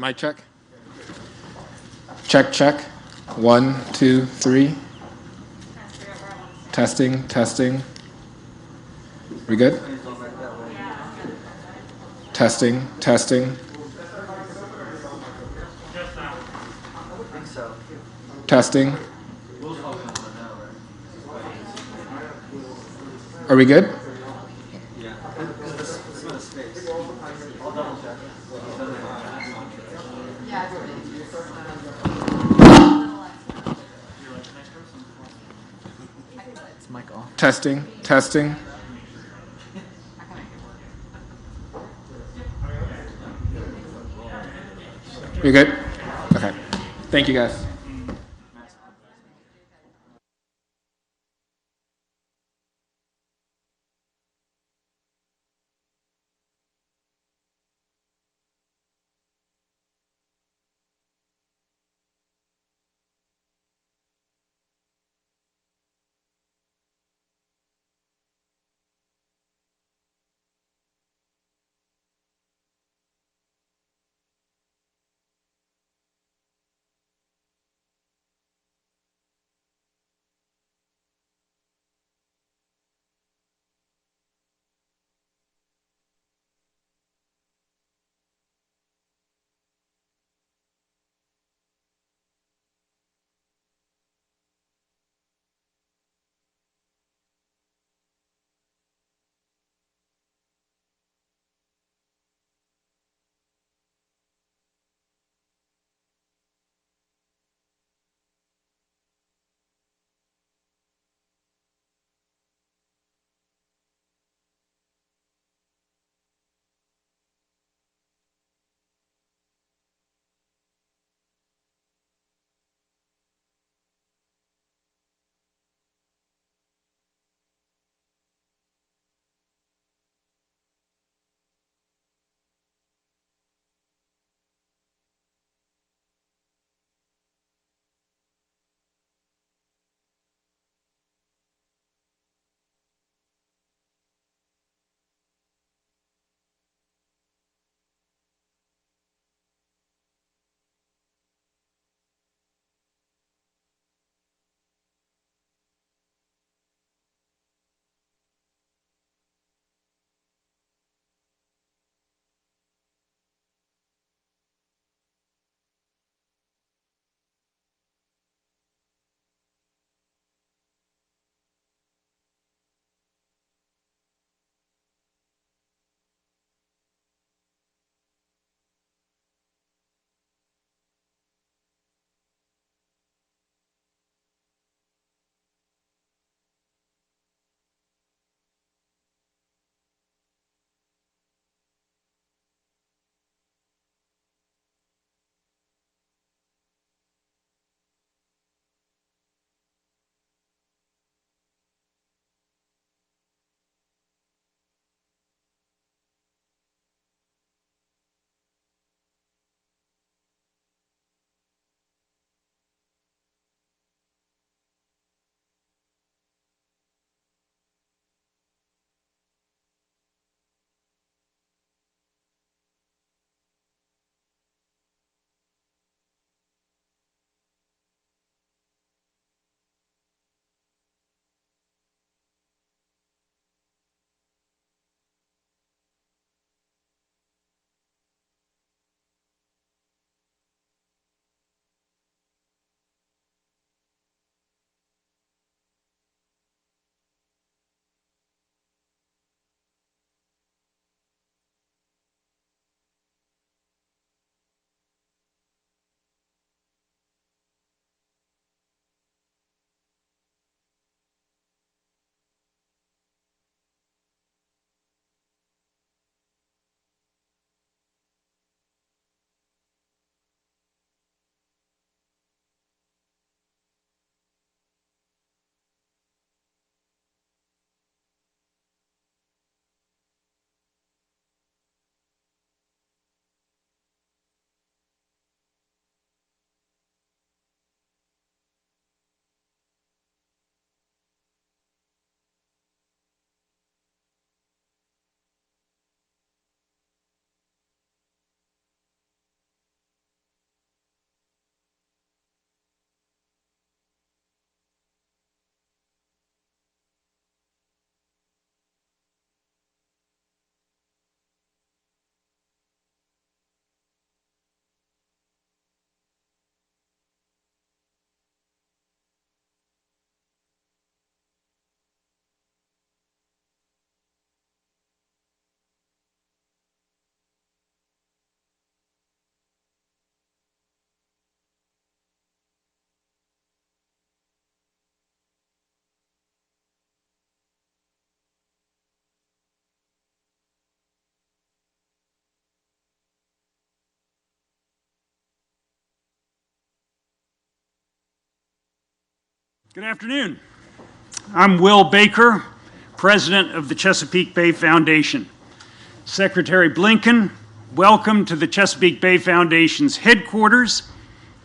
Mic check. Check, check. 1, 2, 3. Testing, testing. We good? Testing, testing. Testing. Are we good? Testing, testing. You're good? Okay. Thank you, guys. Good afternoon. I'm Will Baker, President of the Chesapeake Bay Foundation. Secretary Blinken, welcome to the Chesapeake Bay Foundation's headquarters,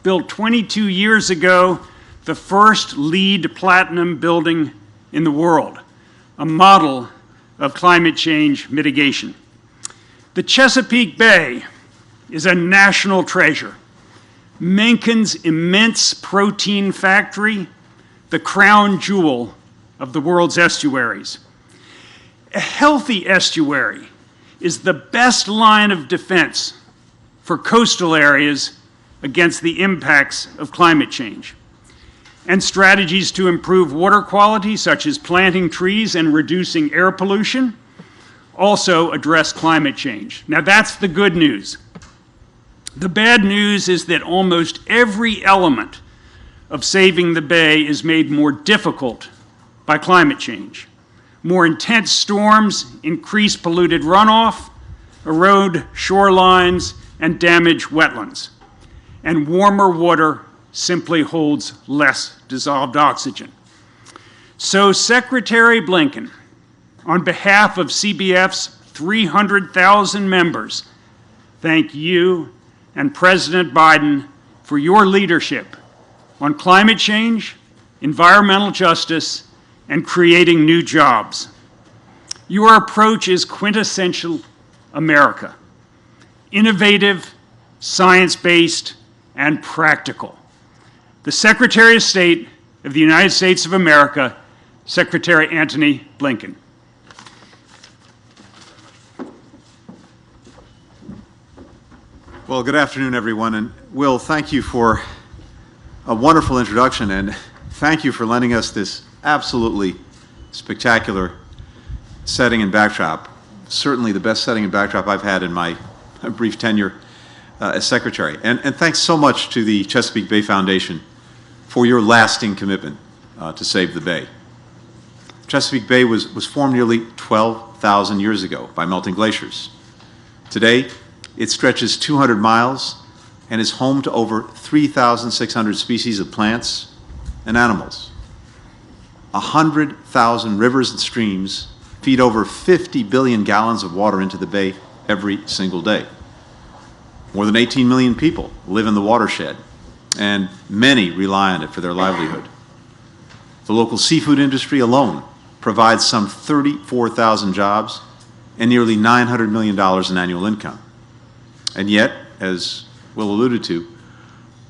built 22 years ago, the first LEED Platinum building in the world, a model of climate change mitigation. The Chesapeake Bay is a national treasure. Mencken's immense protein factory, the crown jewel of the world's estuaries. A healthy estuary is the best line of defense for coastal areas against the impacts of climate change. And strategies to improve water quality, such as planting trees and reducing air pollution, also address climate change. Now that's the good news. The bad news is that almost every element of saving the Bay is made more difficult by climate change. More intense storms increase polluted runoff, erode shorelines, and damage wetlands. And warmer water simply holds less dissolved oxygen. So Secretary Blinken, on behalf of CBF's 300,000 members, thank you and President Biden for your leadership on climate change, environmental justice, and creating new jobs. Your approach is quintessential America, innovative, science-based, and practical. The Secretary of State of the United States of America, Secretary Antony Blinken. Well, good afternoon, everyone. And Will, thank you for a wonderful introduction, and thank you for lending us this absolutely spectacular setting and backdrop. Certainly the best setting and backdrop I've had in my brief tenure as Secretary. And thanks so much to the Chesapeake Bay Foundation for your lasting commitment to save the Bay. Chesapeake Bay was formed nearly 12,000 years ago by melting glaciers. Today, it stretches 200 miles and is home to over 3,600 species of plants and animals. 100,000 rivers and streams feed over 50 billion gallons of water into the Bay every single day. More than 18 million people live in the watershed, and many rely on it for their livelihood. The local seafood industry alone provides some 34,000 jobs and nearly $900 million in annual income. And yet, as Will alluded to,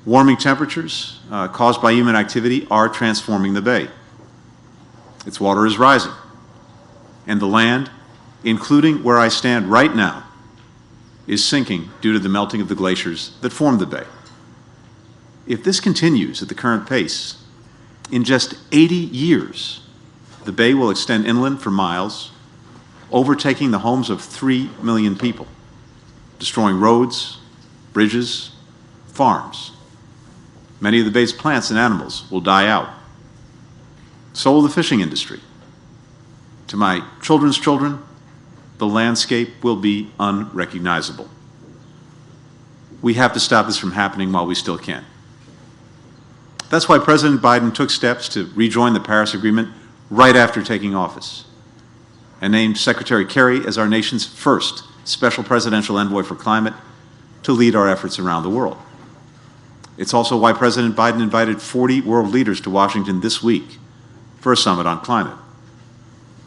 warming temperatures caused by human activity are transforming the Bay. Its water is rising, and the land, including where I stand right now, is sinking due to the melting of the glaciers that formed the Bay. If this continues at the current pace, in just 80 years, the Bay will extend inland for miles, overtaking the homes of 3 million people, destroying roads, bridges, farms. Many of the Bay's plants and animals will die out. So will the fishing industry. To my children's children, the landscape will be unrecognizable. We have to stop this from happening while we still can. That's why President Biden took steps to rejoin the Paris Agreement right after taking office, and named Secretary Kerry as our nation's first special presidential envoy for climate to lead our efforts around the world. It's also why President Biden invited 40 world leaders to Washington this week for a summit on climate.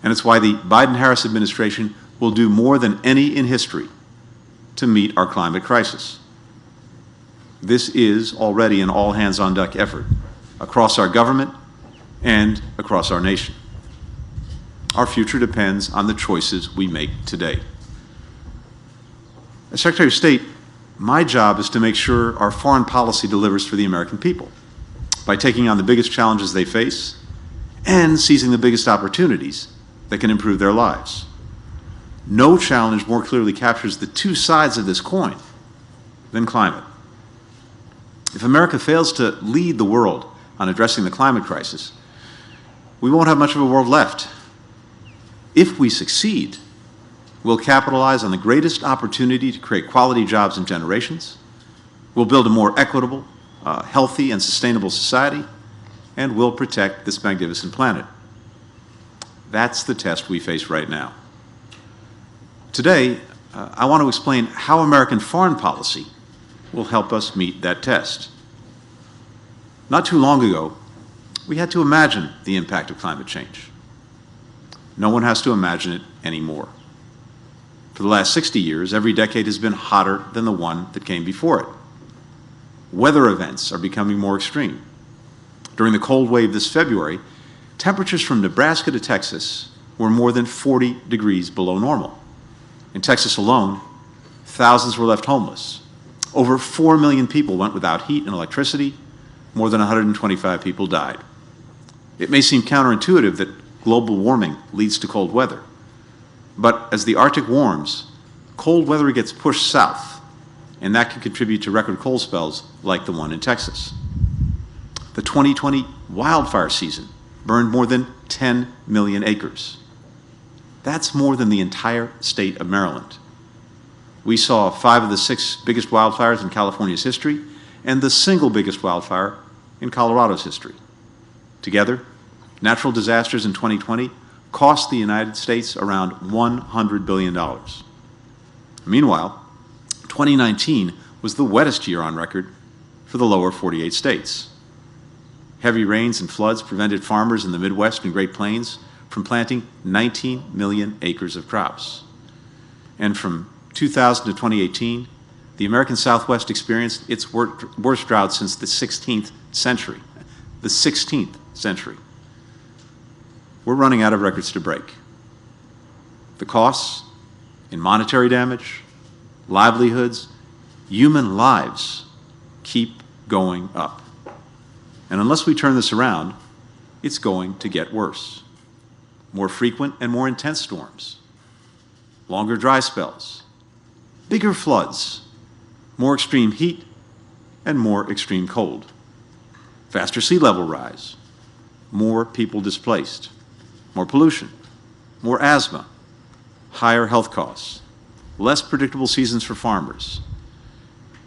And it's why the Biden-Harris administration will do more than any in history to meet our climate crisis. This is already an all-hands-on-deck effort across our government and across our nation. Our future depends on the choices we make today. As Secretary of State, my job is to make sure our foreign policy delivers for the American people by taking on the biggest challenges they face and seizing the biggest opportunities that can improve their lives. No challenge more clearly captures the two sides of this coin than climate. If America fails to lead the world on addressing the climate crisis, we won't have much of a world left. If we succeed, we'll capitalize on the greatest opportunity to create quality jobs in generations. We'll build a more equitable, healthy, and sustainable society, and will protect this magnificent planet. That's the test we face right now. Today, I want to explain how American foreign policy will help us meet that test. Not too long ago, we had to imagine the impact of climate change. No one has to imagine it anymore. For the last 60 years, every decade has been hotter than the one that came before it. Weather events are becoming more extreme. During the cold wave this February, temperatures from Nebraska to Texas were more than 40 degrees below normal. In Texas alone, thousands were left homeless. Over 4 million people went without heat and electricity. More than 125 people died. It may seem counterintuitive that global warming leads to cold weather. But as the Arctic warms, cold weather gets pushed south, and that can contribute to record cold spells like the one in Texas. The 2020 wildfire season burned more than 10 million acres. That's more than the entire state of Maryland. We saw 5 of the 6 biggest wildfires in California's history and the single biggest wildfire in Colorado's history. Together, natural disasters in 2020 cost the United States around $100 billion. Meanwhile, 2019 was the wettest year on record for the lower 48 states. Heavy rains and floods prevented farmers in the Midwest and Great Plains from planting 19 million acres of crops. And from 2000 to 2018, the American Southwest experienced its worst drought since the 16th century. The 16th century. We're running out of records to break. The costs in monetary damage, livelihoods, human lives keep going up. And unless we turn this around, it's going to get worse. More frequent and more intense storms, longer dry spells, bigger floods, more extreme heat, and more extreme cold. Faster sea level rise, more people displaced, more pollution, more asthma, higher health costs, less predictable seasons for farmers.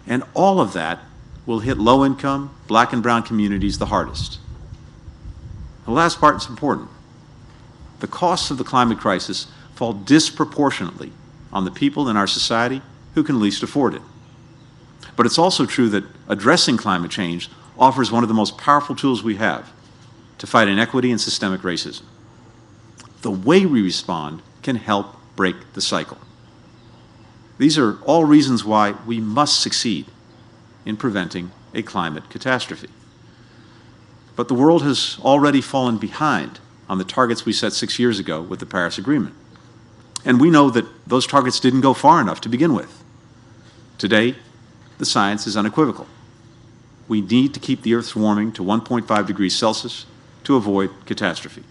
And all of that will hit low-income, black and brown communities the hardest. The last part is important. The costs of the climate crisis fall disproportionately on the people in our society who can least afford it. But it's also true that addressing climate change offers one of the most powerful tools we have to fight inequity and systemic racism. The way we respond can help break the cycle. These are all reasons why we must succeed in preventing a climate catastrophe. But the world has already fallen behind on the targets we set 6 years ago with the Paris Agreement. And we know that those targets didn't go far enough to begin with. Today, the science is unequivocal. We need to keep the Earth's warming to 1.5 degrees Celsius to avoid catastrophe.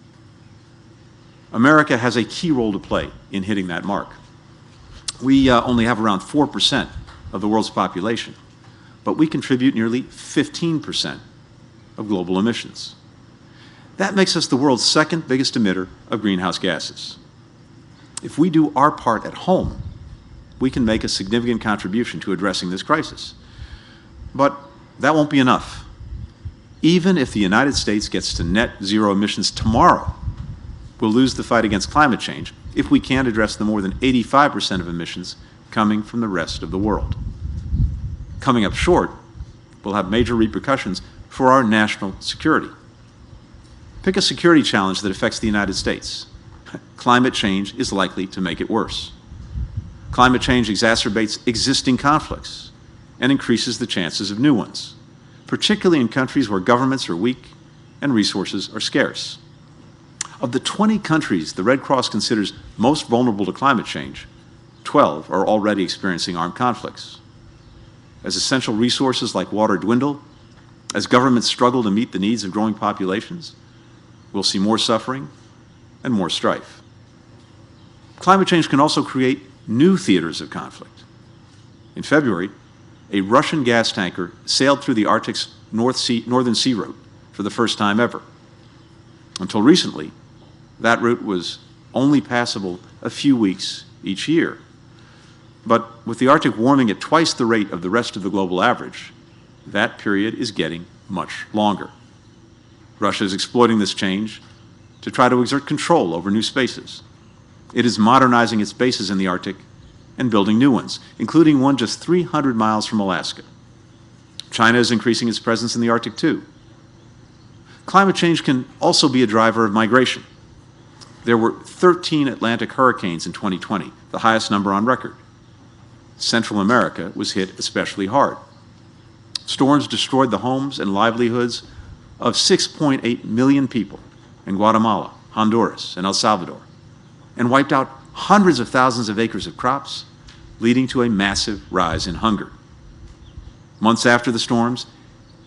America has a key role to play in hitting that mark. We only have around 4% of the world's population, but we contribute nearly 15% of global emissions. That makes us the world's second biggest emitter of greenhouse gases. If we do our part at home, we can make a significant contribution to addressing this crisis. But that won't be enough. Even if the United States gets to net zero emissions tomorrow, we'll lose the fight against climate change if we can't address the more than 85% of emissions coming from the rest of the world. Coming up short will have major repercussions for our national security. Pick a security challenge that affects the United States. Climate change is likely to make it worse. Climate change exacerbates existing conflicts and increases the chances of new ones, particularly in countries where governments are weak and resources are scarce. Of the 20 countries the Red Cross considers most vulnerable to climate change, 12 are already experiencing armed conflicts. As essential resources like water dwindle, as governments struggle to meet the needs of growing populations, we'll see more suffering and more strife. Climate change can also create new theaters of conflict. In February, a Russian gas tanker sailed through the Arctic's northern sea route for the first time ever. Until recently, that route was only passable a few weeks each year. But with the Arctic warming at twice the rate of the rest of the global average, that period is getting much longer. Russia is exploiting this change to try to exert control over new spaces. It is modernizing its bases in the Arctic and building new ones, including one just 300 miles from Alaska. China is increasing its presence in the Arctic too. Climate change can also be a driver of migration. There were 13 Atlantic hurricanes in 2020, the highest number on record. Central America was hit especially hard. Storms destroyed the homes and livelihoods of 6.8 million people in Guatemala, Honduras, and El Salvador, and wiped out hundreds of thousands of acres of crops, leading to a massive rise in hunger. Months after the storms,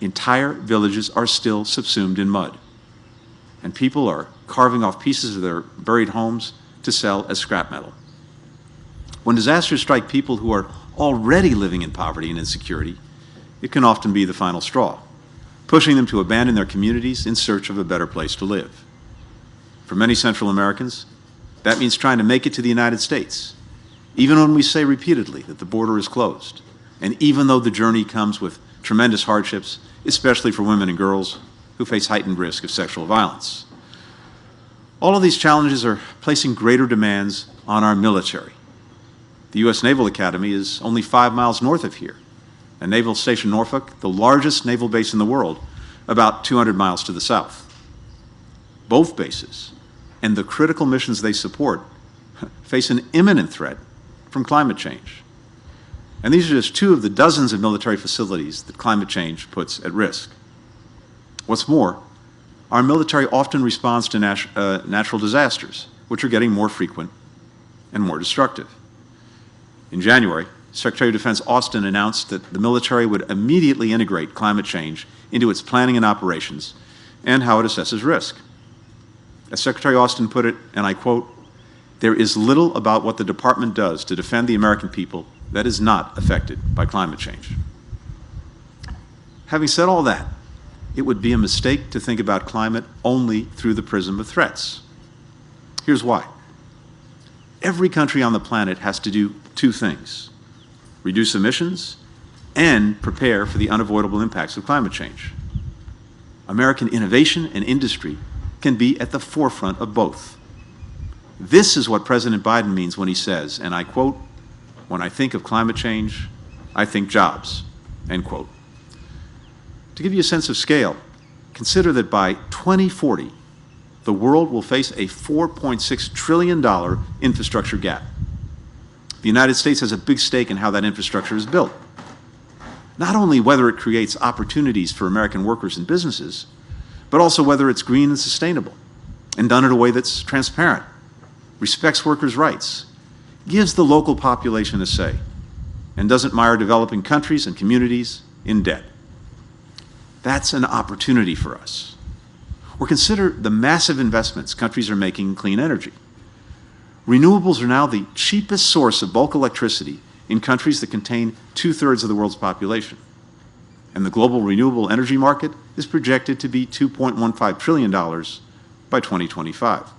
entire villages are still subsumed in mud, and people are carving off pieces of their buried homes to sell as scrap metal. When disasters strike people who are already living in poverty and insecurity, it can often be the final straw, pushing them to abandon their communities in search of a better place to live. For many Central Americans, that means trying to make it to the United States, even when we say repeatedly that the border is closed, and even though the journey comes with tremendous hardships, especially for women and girls who face heightened risk of sexual violence. All of these challenges are placing greater demands on our military. The U.S. Naval Academy is only 5 miles north of here, and Naval Station Norfolk, the largest naval base in the world, about 200 miles to the south. Both bases and the critical missions they support face an imminent threat from climate change. And these are just two of the dozens of military facilities that climate change puts at risk. What's more, our military often responds to natural disasters, which are getting more frequent and more destructive. In January, Secretary of Defense Austin announced that the military would immediately integrate climate change into its planning and operations and how it assesses risk. As Secretary Austin put it, and I quote, "There is little about what the department does to defend the American people that is not affected by climate change." Having said all that, it would be a mistake to think about climate only through the prism of threats. Here's why. Every country on the planet has to do two things: reduce emissions and prepare for the unavoidable impacts of climate change. American innovation and industry can be at the forefront of both. This is what President Biden means when he says, and I quote, "When I think of climate change, I think jobs," end quote. To give you a sense of scale, consider that by 2040, the world will face a $4.6 trillion infrastructure gap. The United States has a big stake in how that infrastructure is built. Not only whether it creates opportunities for American workers and businesses, but also whether it's green and sustainable, and done in a way that's transparent, respects workers' rights, gives the local population a say, and doesn't mire developing countries and communities in debt. That's an opportunity for us. Or consider the massive investments countries are making in clean energy. Renewables are now the cheapest source of bulk electricity in countries that contain 2/3 of the world's population. And the global renewable energy market is projected to be $2.15 trillion by 2025.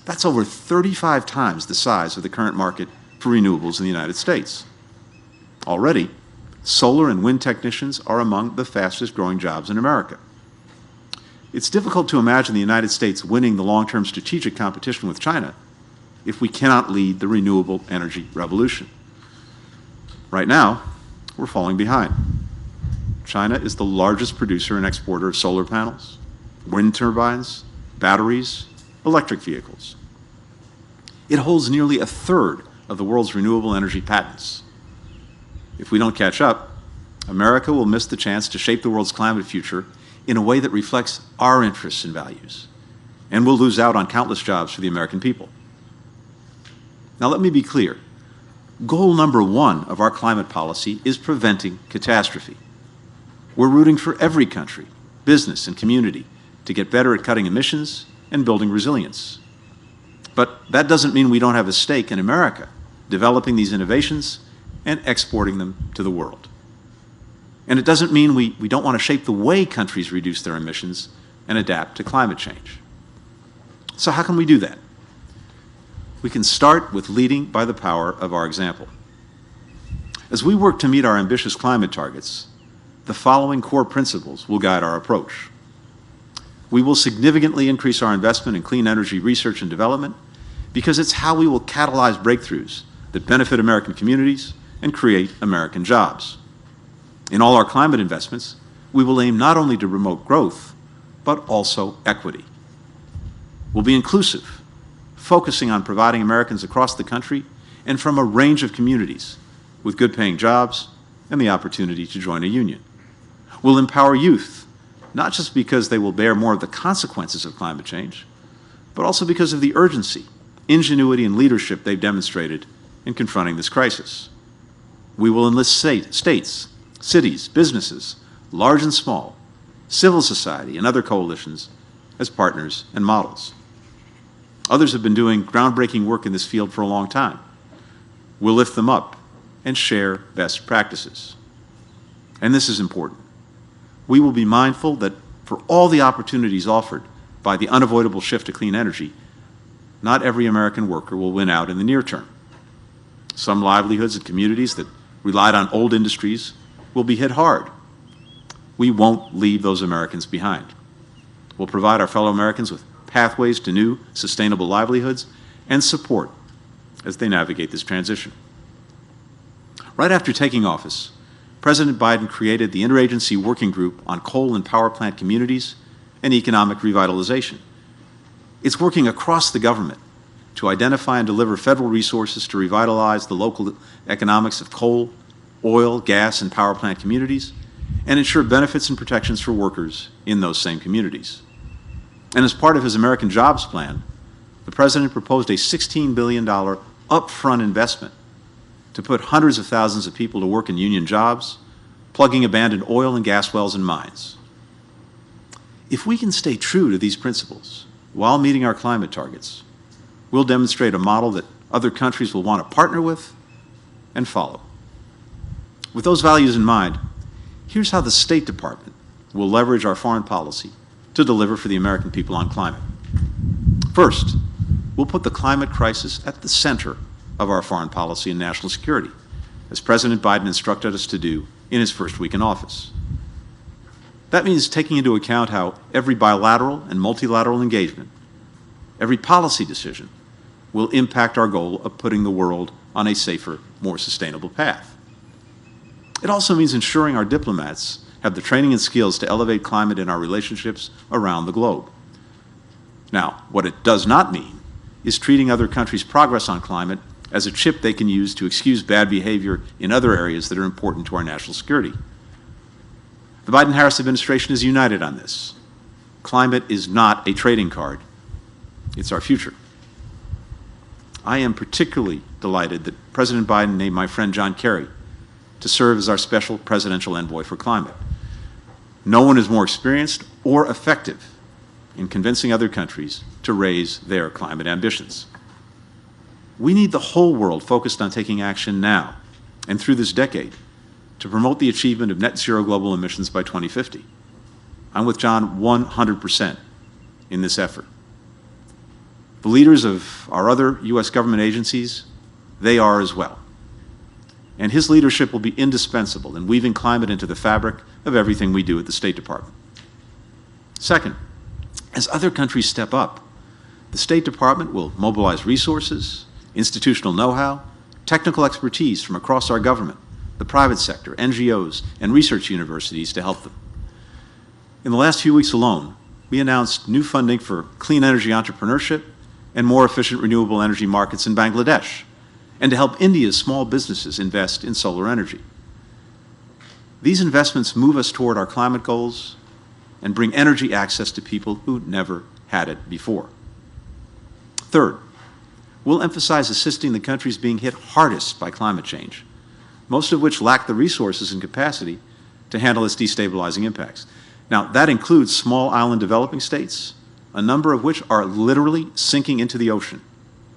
That's over 35 times the size of the current market for renewables in the United States. Already, solar and wind technicians are among the fastest growing jobs in America. It's difficult to imagine the United States winning the long-term strategic competition with China if we cannot lead the renewable energy revolution. Right now, we're falling behind. China is the largest producer and exporter of solar panels, wind turbines, batteries, electric vehicles. It holds nearly 1/3 of the world's renewable energy patents. If we don't catch up, America will miss the chance to shape the world's climate future in a way that reflects our interests and values, and we'll lose out on countless jobs for the American people. Now let me be clear. Goal number one of our climate policy is preventing catastrophe. We're rooting for every country, business, and community to get better at cutting emissions and building resilience. But that doesn't mean we don't have a stake in America, developing these innovations and exporting them to the world. And it doesn't mean we don't want to shape the way countries reduce their emissions and adapt to climate change. So how can we do that? We can start with leading by the power of our example. As we work to meet our ambitious climate targets, the following core principles will guide our approach. We will significantly increase our investment in clean energy research and development because it's how we will catalyze breakthroughs that benefit American communities and create American jobs. In all our climate investments, we will aim not only to promote growth, but also equity. We'll be inclusive, focusing on providing Americans across the country and from a range of communities with good-paying jobs and the opportunity to join a union. We'll empower youth, not just because they will bear more of the consequences of climate change, but also because of the urgency, ingenuity, and leadership they've demonstrated in confronting this crisis. We will enlist states, cities, businesses, large and small, civil society, and other coalitions as partners and models. Others have been doing groundbreaking work in this field for a long time. We'll lift them up and share best practices. And this is important. We will be mindful that for all the opportunities offered by the unavoidable shift to clean energy, not every American worker will win out in the near term. Some livelihoods and communities that relied on old industries will be hit hard. We won't leave those Americans behind. We'll provide our fellow Americans with pathways to new, sustainable livelihoods and support as they navigate this transition. Right after taking office, President Biden created the Interagency Working Group on Coal and Power Plant Communities and Economic Revitalization. It's working across the government to identify and deliver federal resources to revitalize the local economics of coal, oil, gas, and power plant communities, and ensure benefits and protections for workers in those same communities. And as part of his American Jobs Plan, the President proposed a $16 billion upfront investment to put hundreds of thousands of people to work in union jobs, plugging abandoned oil and gas wells and mines. If we can stay true to these principles while meeting our climate targets, we'll demonstrate a model that other countries will want to partner with and follow. With those values in mind, here's how the State Department will leverage our foreign policy to deliver for the American people on climate. First, we'll put the climate crisis at the center of our foreign policy and national security, as President Biden instructed us to do in his first week in office. That means taking into account how every bilateral and multilateral engagement, every policy decision, will impact our goal of putting the world on a safer, more sustainable path. It also means ensuring our diplomats have the training and skills to elevate climate in our relationships around the globe. Now, what it does not mean is treating other countries' progress on climate as a chip they can use to excuse bad behavior in other areas that are important to our national security. The Biden-Harris administration is united on this. Climate is not a trading card. It's our future. I am particularly delighted that President Biden named my friend John Kerry to serve as our special presidential envoy for climate. No one is more experienced or effective in convincing other countries to raise their climate ambitions. We need the whole world focused on taking action now and through this decade to promote the achievement of net zero global emissions by 2050. I'm with John 100% in this effort. The leaders of our other U.S. government agencies, they are as well. And his leadership will be indispensable in weaving climate into the fabric of everything we do at the State Department. Second, as other countries step up, the State Department will mobilize resources, institutional know-how, technical expertise from across our government, the private sector, NGOs, and research universities to help them. In the last few weeks alone, we announced new funding for clean energy entrepreneurship and more efficient renewable energy markets in Bangladesh, and to help India's small businesses invest in solar energy. These investments move us toward our climate goals and bring energy access to people who never had it before. Third, we'll emphasize assisting the countries being hit hardest by climate change, most of which lack the resources and capacity to handle its destabilizing impacts. Now, that includes small island developing states, a number of which are literally sinking into the ocean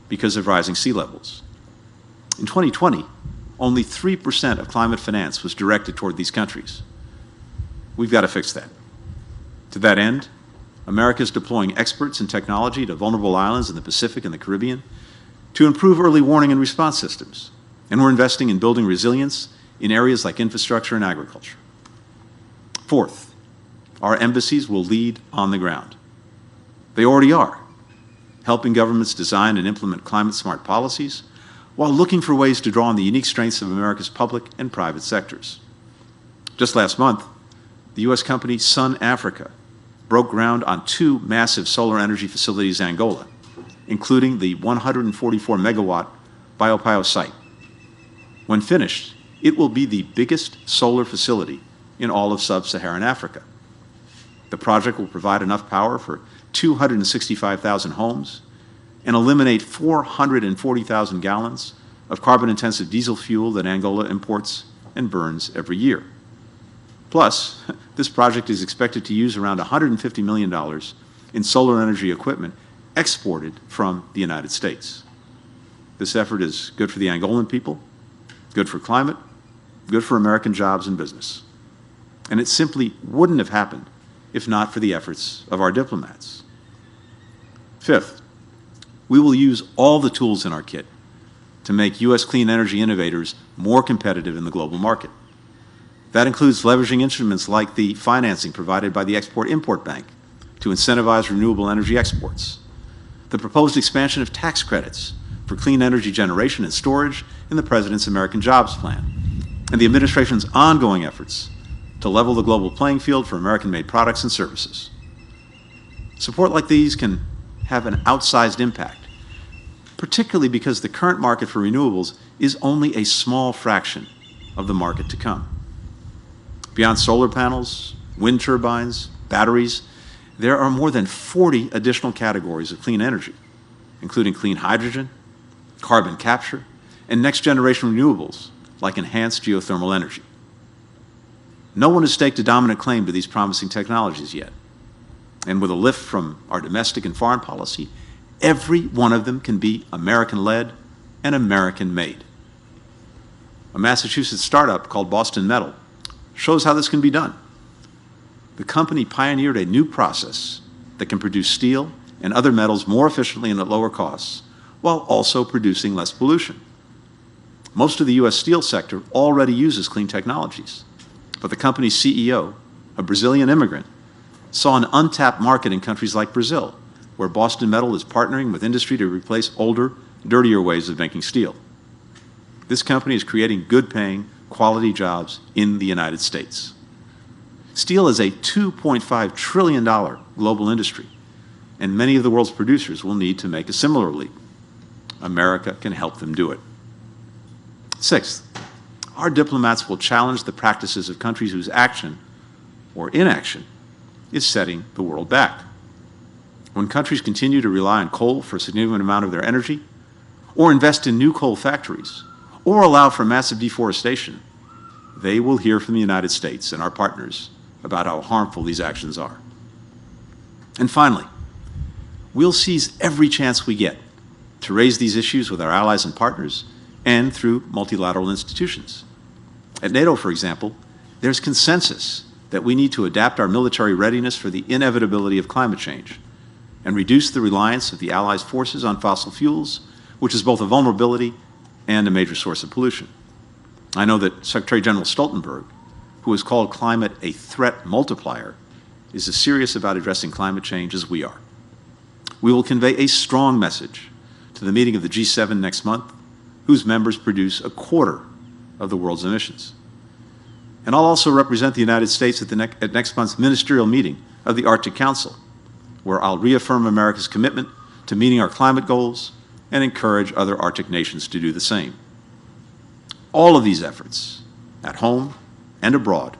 because of rising sea levels. In 2020, only 3% of climate finance was directed toward these countries. We've got to fix that. To that end, America is deploying experts and technology to vulnerable islands in the Pacific and the Caribbean to improve early warning and response systems, and we're investing in building resilience in areas like infrastructure and agriculture. Fourth, our embassies will lead on the ground. They already are, helping governments design and implement climate-smart policies while looking for ways to draw on the unique strengths of America's public and private sectors. Just last month, the U.S. company Sun Africa broke ground on 2 massive solar energy facilities in Angola, including the 144-megawatt Biopio site. When finished, it will be the biggest solar facility in all of sub-Saharan Africa. The project will provide enough power for 265,000 homes and eliminate 440,000 gallons of carbon-intensive diesel fuel that Angola imports and burns every year. Plus, this project is expected to use around $150 million in solar energy equipment exported from the United States. This effort is good for the Angolan people, good for climate, good for American jobs and business. And it simply wouldn't have happened if not for the efforts of our diplomats. Fifth, we will use all the tools in our kit to make U.S. clean energy innovators more competitive in the global market. That includes leveraging instruments like the financing provided by the Export-Import Bank to incentivize renewable energy exports, the proposed expansion of tax credits for clean energy generation and storage in the President's American Jobs Plan, and the administration's ongoing efforts to level the global playing field for American-made products and services. Support like these can have an outsized impact, particularly because the current market for renewables is only a small fraction of the market to come. Beyond solar panels, wind turbines, batteries, there are more than 40 additional categories of clean energy, including clean hydrogen, carbon capture, and next-generation renewables like enhanced geothermal energy. No one has staked a dominant claim to these promising technologies yet. And with a lift from our domestic and foreign policy, every one of them can be American-led and American-made. A Massachusetts startup called Boston Metal shows how this can be done. The company pioneered a new process that can produce steel and other metals more efficiently and at lower costs, while also producing less pollution. Most of the U.S. steel sector already uses clean technologies, but the company's CEO, a Brazilian immigrant, saw an untapped market in countries like Brazil, where Boston Metal is partnering with industry to replace older, dirtier ways of making steel. This company is creating good-paying, quality jobs in the United States. Steel is a $2.5 trillion global industry, and many of the world's producers will need to make a similar leap. America can help them do it. Sixth, our diplomats will challenge the practices of countries whose action or inaction is setting the world back. When countries continue to rely on coal for a significant amount of their energy, or invest in new coal factories, or allow for massive deforestation, they will hear from the United States and our partners about how harmful these actions are. And finally, we'll seize every chance we get to raise these issues with our allies and partners and through multilateral institutions. At NATO, for example, there's consensus that we need to adapt our military readiness for the inevitability of climate change and reduce the reliance of the Allies' forces on fossil fuels, which is both a vulnerability and a major source of pollution. I know that Secretary General Stoltenberg, who has called climate a threat multiplier, is as serious about addressing climate change as we are. We will convey a strong message to the meeting of the G7 next month, whose members produce a quarter of the world's emissions. And I'll also represent the United States at next month's ministerial meeting of the Arctic Council, where I'll reaffirm America's commitment to meeting our climate goals and encourage other Arctic nations to do the same. All of these efforts, at home and abroad,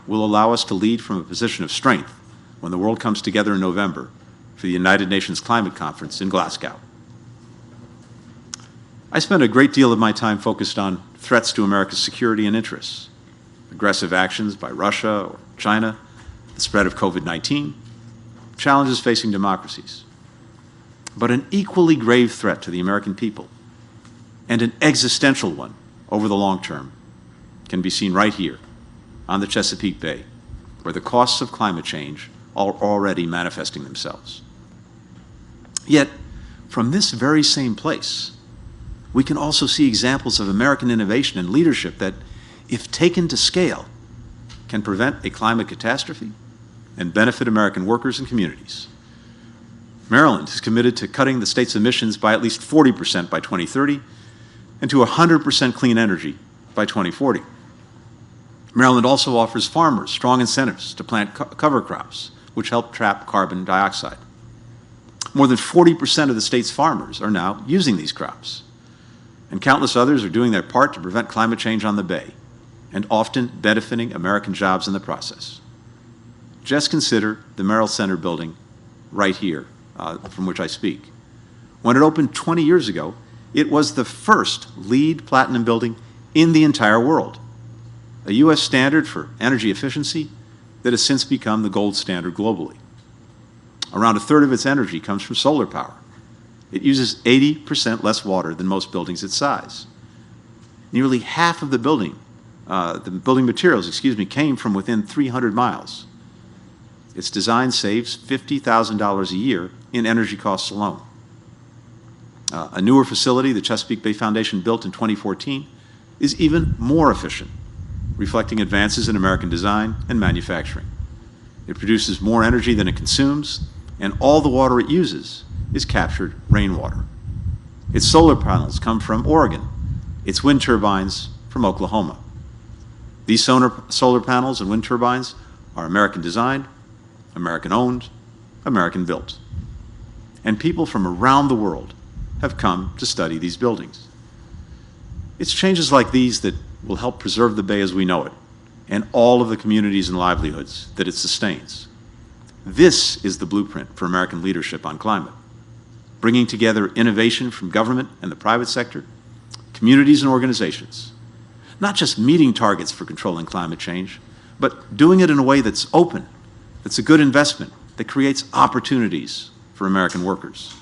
will allow us to lead from a position of strength when the world comes together in November for the United Nations Climate Conference in Glasgow. I spend a great deal of my time focused on threats to America's security and interests, aggressive actions by Russia or China, the spread of COVID-19, challenges facing democracies. But an equally grave threat to the American people, and an existential one over the long term, can be seen right here on the Chesapeake Bay, where the costs of climate change are already manifesting themselves. Yet, from this very same place, we can also see examples of American innovation and leadership that, if taken to scale, can prevent a climate catastrophe and benefit American workers and communities. Maryland is committed to cutting the state's emissions by at least 40% by 2030 and to 100% clean energy by 2040. Maryland also offers farmers strong incentives to plant cover crops, which help trap carbon dioxide. More than 40% of the state's farmers are now using these crops, and countless others are doing their part to prevent climate change on the Bay, and often benefiting American jobs in the process. Just consider the Merrill Center building right here, from which I speak. When it opened 20 years ago, it was the first LEED Platinum building in the entire world, a U.S. standard for energy efficiency that has since become the gold standard globally. Around a third of its energy comes from solar power. It uses 80% less water than most buildings its size. Nearly half of the building materials, came from within 300 miles. Its design saves $50,000 a year in energy costs alone. A newer facility the Chesapeake Bay Foundation built in 2014 is even more efficient, reflecting advances in American design and manufacturing. It produces more energy than it consumes, and all the water it uses is captured rainwater. Its solar panels come from Oregon, its wind turbines from Oklahoma. These solar panels and wind turbines are American designed, American owned, American built. And people from around the world have come to study these buildings. It's changes like these that will help preserve the Bay as we know it, and all of the communities and livelihoods that it sustains. This is the blueprint for American leadership on climate, bringing together innovation from government and the private sector, communities and organizations, not just meeting targets for controlling climate change, but doing it in a way that's open, that's a good investment, that creates opportunities for American workers.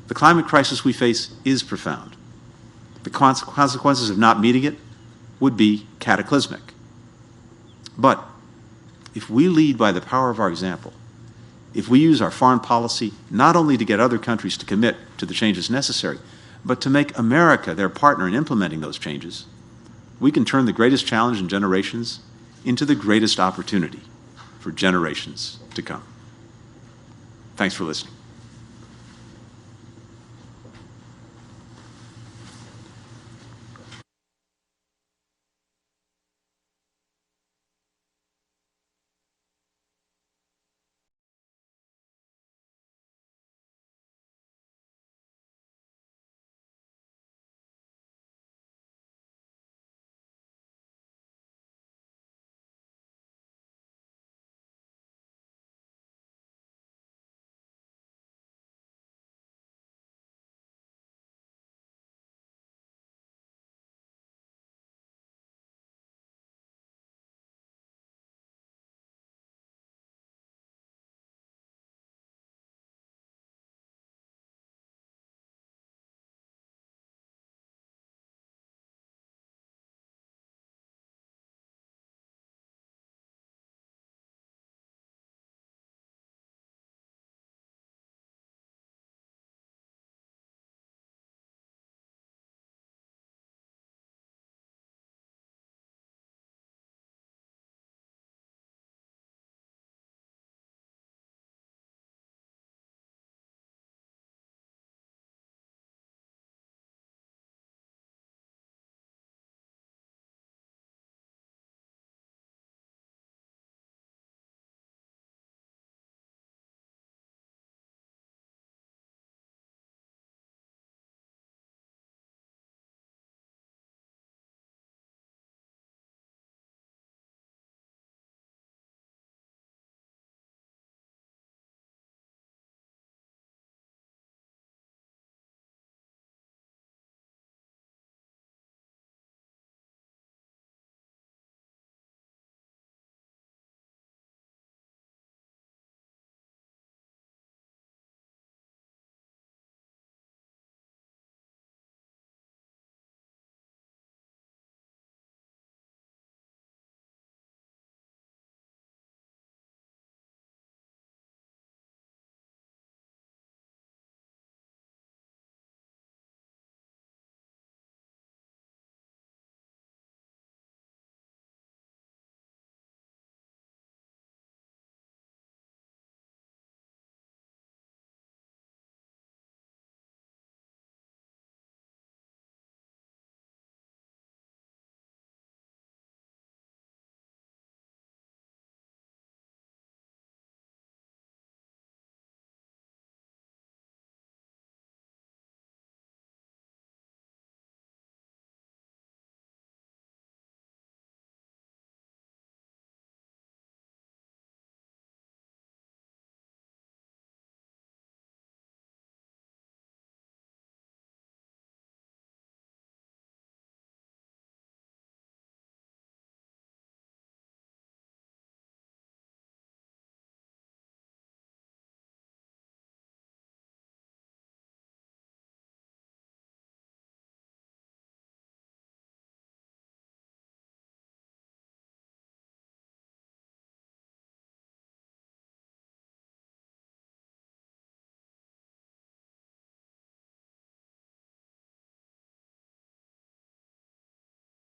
The climate crisis we face is profound. The consequences of not meeting it would be cataclysmic. But if we lead by the power of our example, if we use our foreign policy not only to get other countries to commit to the changes necessary, but to make America their partner in implementing those changes, we can turn the greatest challenge in generations into the greatest opportunity for generations to come. Thanks for listening.